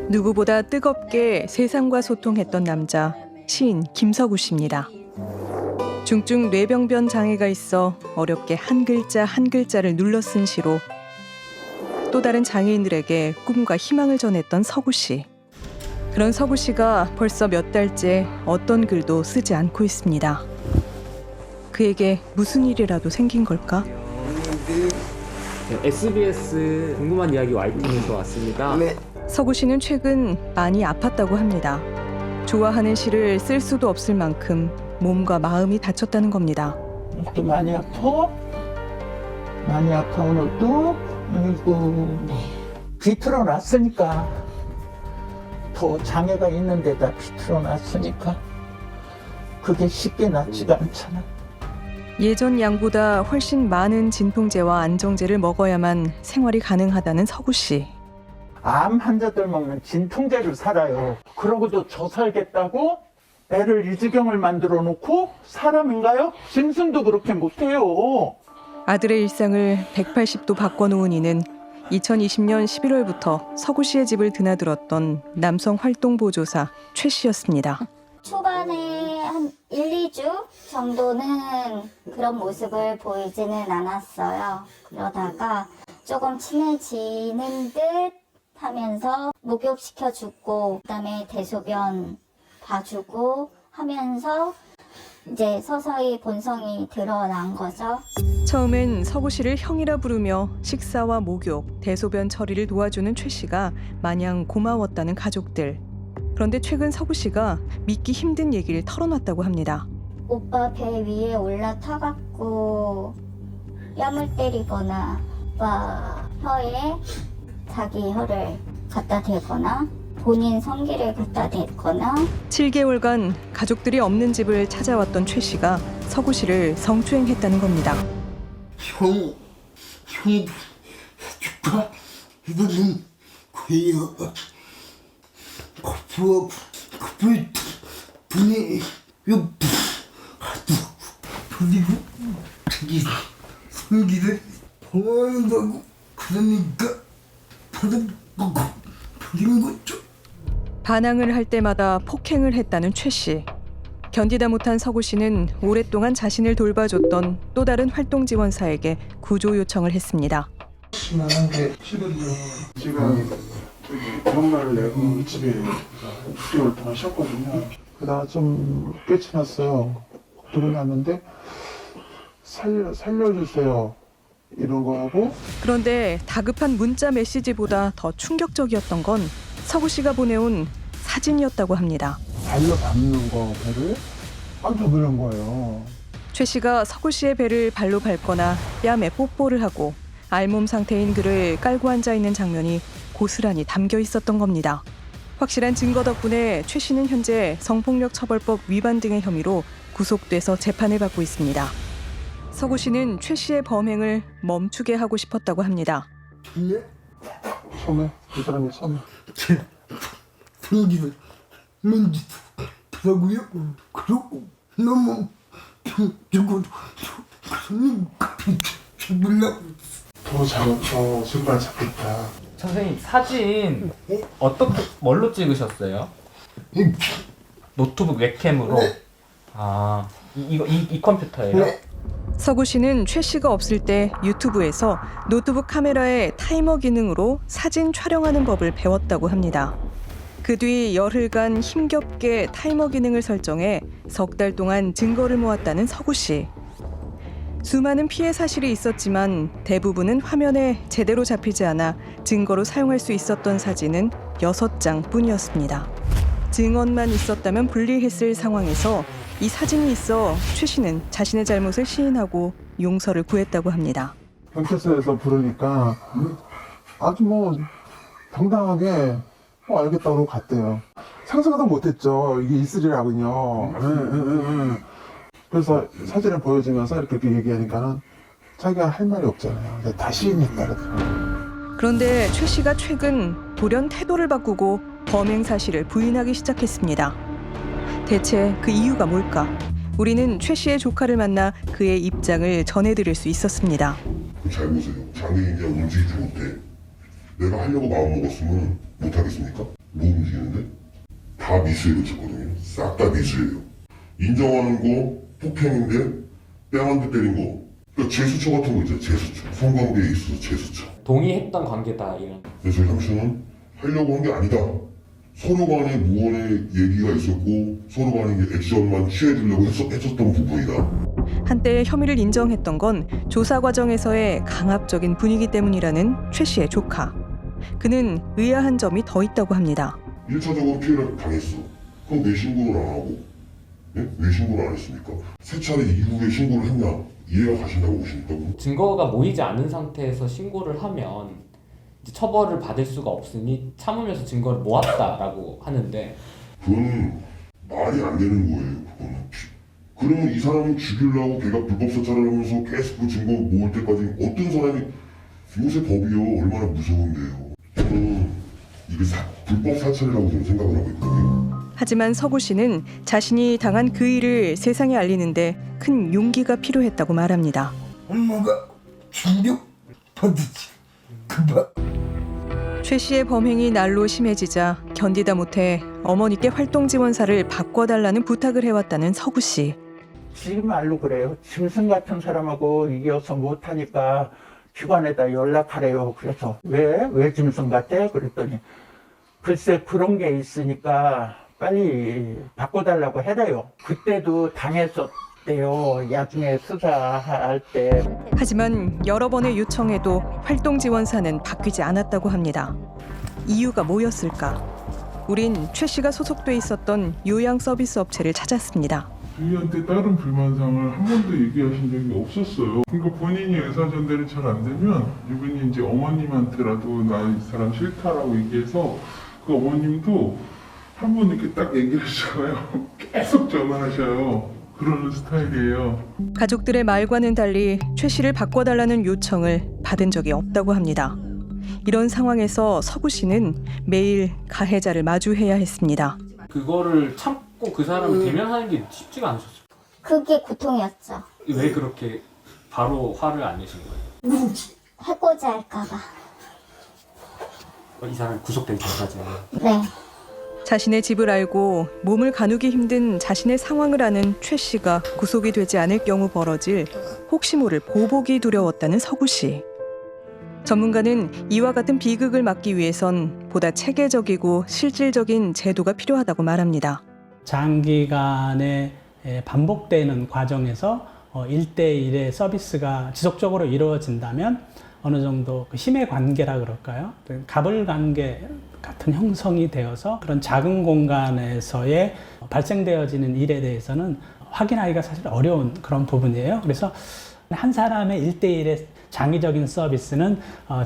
누구보다 뜨겁게 세상과 소통했던 남자, 시인 김석우 씨입니다. 중증 뇌병변 장애가 있어 어렵게 한 글자 한 글자를 눌러 쓴 시로 또 다른 장애인들에게 꿈과 희망을 전했던 석우 씨. 그런 석우 씨가 벌써 몇 달째 어떤 글도 쓰지 않고 있습니다. 그에게 무슨 일이라도 생긴 걸까? SBS 궁금한 이야기 와이팅에서 왔습니다. 네. 석우 씨는 최근 많이 아팠다고 합니다. 좋아하는 시를 쓸 수도 없을 만큼 몸과 마음이 다쳤다는 겁니다. 또 많이 아파? 많이 아파 오늘도? 아이고 비틀어 놨으니까 더 장애가 있는 데다 비틀어 놨으니까 그게 쉽게 낫지가 않잖아. 예전 양보다 훨씬 많은 진통제와 안정제를 먹어야만 생활이 가능하다는 석우 씨. 암 환자들 먹는 진통제를 살아요. 그러고도 저 살겠다고? 애를 이 지경을 만들어 놓고 사람인가요? 짐승도 그렇게 못해요. 아들의 일상을 180도 바꿔놓은 이는 2020년 11월부터 석우 씨의 집을 드나들었던 남성 활동 보조사 최 씨였습니다. 초반에 한 1, 2주 정도는 그런 모습을 보이지는 않았어요. 그러다가 조금 친해지는 듯 하면서 목욕시켜주고 그다음에 대소변 봐주고 하면서 이제 서서히 본성이 드러난 거죠. 처음엔 석우 씨를 형이라 부르며 식사와 목욕, 대소변 처리를 도와주는 최 씨가 마냥 고마웠다는 가족들. 그런데 최근 석우 씨가 믿기 힘든 얘기를 털어놨다고 합니다. 오빠 배 위에 올라타갖고 뺨을 때리거나 오빠 혀에 자기 혀를 갖다 대거나 본인 성기를 갖다 대거나 7개월간 가족들이 없는 집을 찾아왔던 최 씨가 석우 씨를 성추행했다는 겁니다. 형이 해줄까? 이거는 그야 커플 분이 요 버리고 자기 성기를 보호한다고 그러니까 받아보고 버린 거죠. 반항을 할 때마다 폭행을 했다는 최 씨. 견디다 못한 석우 씨는 오랫동안 자신을 돌봐줬던 또 다른 활동 지원사에게 구조 요청을 했습니다. 심한 게 시거든요. 제가 저기 병가를 내고 집에 6개월 동안 쉬었거든요. 그러다가 좀 깨쳐났어요. 그러고 났는데 살려주세요 이런 거 하고. 그런데 다급한 문자 메시지보다 더 충격적이었던 건 석우 씨가 보내온 사진이었다고 합니다. 발로 밟는 거 배를 깜짝 놀란 거예요. 최 씨가 석우 씨의 배를 발로 밟거나 뺨에 뽀뽀를 하고 알몸 상태인 그를 깔고 앉아 있는 장면이 고스란히 담겨 있었던 겁니다. 확실한 증거 덕분에 최 씨는 현재 성폭력 처벌법 위반 등의 혐의로 구속돼서 재판을 받고 있습니다. 석우 씨는 최 씨의 범행을 멈추게 하고 싶었다고 합니다. 처음에 이 사람이 처음에 제 성기를 만지더라고요. 그리고 너무 죽어도 그러니까 죽으려고 더 증거를 잡겠다. 선생님 사진 어떻게 뭘로 찍으셨어요? 노트북 웹캠으로? 아 이 컴퓨터예요? 석우 씨는 최 씨가 없을 때 유튜브에서 노트북 카메라의 타이머 기능으로 사진 촬영하는 법을 배웠다고 합니다. 그 뒤 열흘간 힘겹게 타이머 기능을 설정해 석 달 동안 증거를 모았다는 석우 씨. 수많은 피해 사실이 있었지만 대부분은 화면에 제대로 잡히지 않아 증거로 사용할 수 있었던 사진은 6장 뿐이었습니다. 증언만 있었다면 불리했을 상황에서 이 사진이 있어 최 씨는 자신의 잘못을 시인하고 용서를 구했다고 합니다. 경찰서에서 부르니까 아주 당당하게 알겠다고 갔대요. 상상도 못했죠. 이게 있으리라군요. 그래서 사진을 보여주면서 이렇게 얘기하니까는 자기가 할 말이 없잖아요. 다 시인했다. 그런데 최 씨가 최근 돌연 태도를 바꾸고 범행 사실을 부인하기 시작했습니다. 대체 그 이유가 뭘까? 우리는 최 씨의 조카를 만나 그의 입장을 전해드릴 수 있었습니다. 그 잘못은 장애인이 움직이지 못해. 내가 하려고 마음 먹었으면 못하겠습니까? 못 움직이는데? 다 미수에 그쳤거든요. 싹 다 미수예요. 인정하는 거 폭행인데 뺨 한 대 때린 거. 그러니까 제수처 같은 거 있잖아요. 제수처. 성관계에 있어서 제수처. 동의했던 관계다 이런. 근데 저희 삼촌은 하려고 한 게 아니다. 서로 간에 무언의 얘기가 있었고 서로 간에 이제 액션만 취해주려고 했었던 부분이다. 한때 혐의를 인정했던 건 조사 과정에서의 강압적인 분위기 때문이라는 최 씨의 조카. 그는 의아한 점이 더 있다고 합니다. 1차적으로 피해를 당했어. 그럼 왜 신고를 안 하고? 예? 왜 신고를 안 했습니까? 세 차례 이후에 신고를 했냐? 이해가 가신다고 보십니까? 증거가 모이지 않은 상태에서 신고를 하면 이제 처벌을 받을 수가 없으니 참으면서 증거를 모았다라고 하는데 그건 말이 안 되는 거예요. 그거는. 그러면 이 사람을 죽이려고 걔가 불법 사찰을 하면서 계속 그 증거 모을 때까지 어떤 사람이 요새 법이요 얼마나 무서운데요. 저는 이게 불법 사찰이라고 저는 생각을 하고 있거든요. 하지만 서구 씨는 자신이 당한 그 일을 세상에 알리는데 큰 용기가 필요했다고 말합니다. 엄마가 충격 받았지. 그봐. 최 씨의 범행이 날로 심해지자 견디다 못해 어머니께 활동 지원사를 바꿔달라는 부탁을 해왔다는 서구 씨. 지말로 그래요. 짐승 같은 사람하고 이겨서 못하니까 기관에다 연락하래요. 그래서 왜 짐승 같아? 그랬더니 글쎄 그런 게 있으니까 빨리 바꿔달라고 해래요. 그때도 당했었대요. 나중에 수사할 때. 하지만 여러 번의 요청에도 활동 지원사는 바뀌지 않았다고 합니다. 이유가 뭐였을까? 우린 최 씨가 소속돼 있었던 요양 서비스 업체를 찾았습니다. 주희한테 다른 불만사항을 한 번도 얘기하신 적이 없었어요. 그러니까 본인이 의사전달이 잘 안 되면 이분이 이제 어머님한테라도 나 이 사람 싫다라고 얘기해서 그 어머님도 한 번 이렇게 딱 얘기하시잖아요. 계속 전화하셔요. 그러는 스타일이에요. 가족들의 말과는 달리 최 씨를 바꿔달라는 요청을 받은 적이 없다고 합니다. 이런 상황에서 서구 씨는 매일 가해자를 마주해야 했습니다. 그거를 참고 그 사람을 대면하는 게 쉽지가 않으셨어요. 그게 고통이었죠. 왜 그렇게 바로 화를 안 내신 거예요? 해코지 할까봐. 이 사람이 구속되기 전까지. 네. 자신의 집을 알고 몸을 가누기 힘든 자신의 상황을 아는 최 씨가 구속이 되지 않을 경우 벌어질 혹시 모를 보복이 두려웠다는 서구 씨. 전문가는 이와 같은 비극을 막기 위해선 보다 체계적이고 실질적인 제도가 필요하다고 말합니다. 장기간의 반복되는 과정에서 1대1의 서비스가 지속적으로 이루어진다면 어느 정도 힘의 관계라 그럴까요? 갑을 관계 같은 형성이 되어서 그런 작은 공간에서의 발생되어지는 일에 대해서는 확인하기가 사실 어려운 그런 부분이에요. 그래서 한 사람의 1대1의 장기적인 서비스는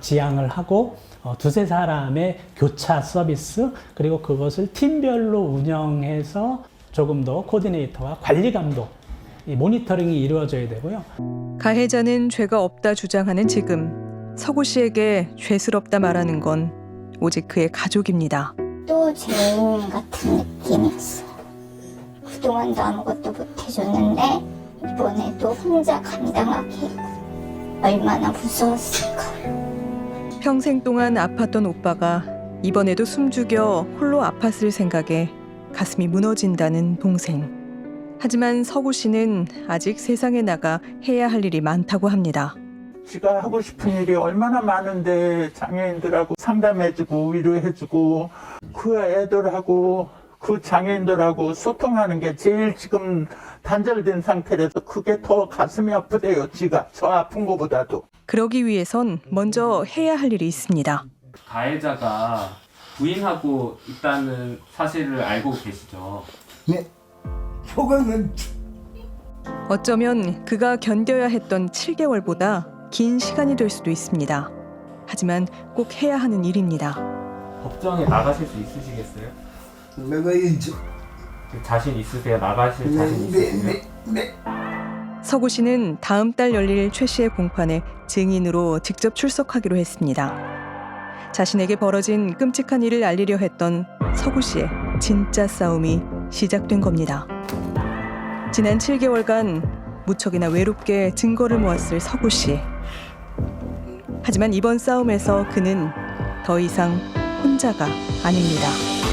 지향을 하고 두세 사람의 교차 서비스 그리고 그것을 팀별로 운영해서 조금 더 코디네이터와 관리 감독, 이 모니터링이 이루어져야 되고요. 가해자는 죄가 없다 주장하는 지금 서구 씨에게 죄스럽다 말하는 건 오직 그의 가족입니다. 또 죄인 같은 느낌이었어요. 그동안도 아무것도 못 해줬는데 이번에도 혼자 감당하게 했고 얼마나 무서웠을까. 평생 동안 아팠던 오빠가 이번에도 숨죽여 홀로 아팠을 생각에 가슴이 무너진다는 동생. 하지만 서구 씨는 아직 세상에 나가 해야 할 일이 많다고 합니다. 지가 하고 싶은 일이 얼마나 많은데 장애인들하고 상담해주고 위로해주고 그 애들하고 그 장애인들하고 소통하는 게 제일 지금 단절된 상태라서 그게 더 가슴이 아프대요. 지가 저 아픈 거보다도. 그러기 위해선 먼저 해야 할 일이 있습니다. 가해자가 부인하고 있다는 사실을 알고 계시죠? 네. 소강은 어쩌면 그가 견뎌야 했던 7개월보다 긴 시간이 될 수도 있습니다. 하지만 꼭 해야 하는 일입니다. 법정에 나가실 수 있으시겠어요? 나가야죠. 자신 있으세요? 나가실 자신 있으세요? 네. 서구 씨는 다음 달 열릴 최 씨의 공판에 증인으로 직접 출석하기로 했습니다. 자신에게 벌어진 끔찍한 일을 알리려 했던 서구 씨의 진짜 싸움이 시작된 겁니다. 지난 7개월간 무척이나 외롭게 증거를 모았을 서구 씨. 하지만 이번 싸움에서 그는 더 이상 혼자가 아닙니다.